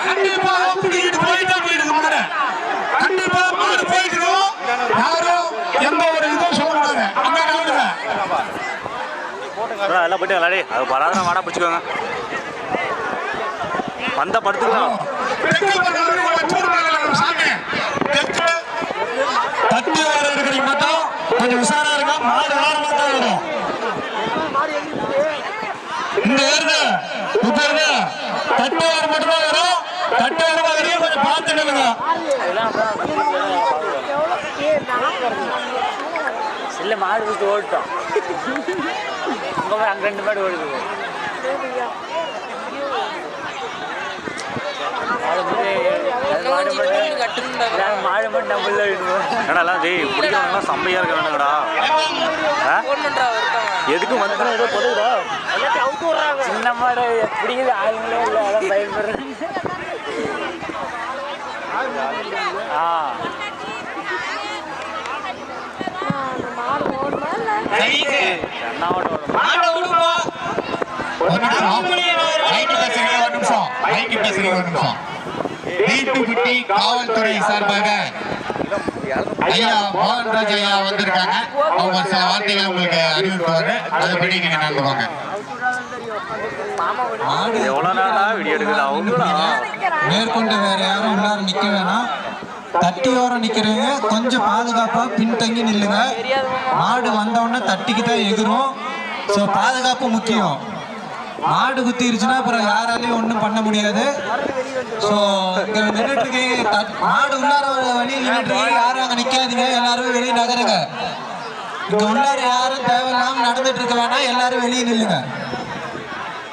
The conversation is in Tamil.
கண்டிப்பா பிடிக்கிட்டு போயிட்டா போயிடுங்க மாடு. கண்டிப்பா மாடு போயிட்டு யாரும் எந்த ஒரு இதுவும் சொல்லக்கூடாது. அங்க கவுண்டுங்க எல்லாம் போயிட்டு விளாடி அது வராத மாடா பிடிச்சிக்கோங்க. வந்த படுத்துக்கலாம். தட்டி வர இருக்கிறீங்க மட்டும் கொஞ்சம் உஷாரா இருக்கா. மாடு வாரமா தான் வரும். இந்த ஏறுது இப்ப இருக்கு தட்டி வர மட்டும் தான் வரும். தட்டி வர மாதிரி கொஞ்சம் பார்த்து நில்லுங்க. இல்ல மாடு விட்டு ஓடிட்டோம். அங்க 2 மாடு ஓடுது. மாடு மட்டும் நம்ம என்னடா டேய் பிடிக்கிறவங்க செம்மையா இருக்கிறானுங்கடா. எதுக்கும் வந்து ஏதோ பொதுடா சின்ன மாடு பிடிக்குது ஆளுங்களே இல்லை. அதான் பயன்படுறேன். காவல்துறை சார்பாக ஐயா மோகன்ராஜ் ஐயா வந்திருக்காங்க. அவங்க சில வார்த்தைகள் உங்களுக்கு அறிவிப்பாரு. அதுபடி நீங்க நடந்துவாங்க. எவ்வளவு நாளா வீடியோ எடுக்கல அவங்களா மேற்கொண்டு வேற யாரும் உள்ளார நிக்க வேணாம். தட்டி ஓரம் நிக்கிறவங்க கொஞ்சம் பாதுகாப்பா பின்தங்கி நில்லுங்க. மாடு வந்தவுடனே தட்டிக்கு தான் எகிரும். ஸோ பாதுகாப்பு முக்கியம். மாடு குத்திருச்சுன்னா அப்புறம் யாராலையும் ஒன்றும் பண்ண முடியாது. ஸோ இங்க நின்றுட்டு இருக்கீங்க, மாடு உள்ளார வழியில் நின்றுட்டு இருக்கீங்க, யாரும் அங்கே நிக்காதீங்க. எல்லாரும் வெளியே நகருங்க. இங்க உள்ளார யாரும் தேவையில்லாம நடந்துட்டு இருக்க வேணாம். எல்லாரும் வெளியே நில்லுங்க.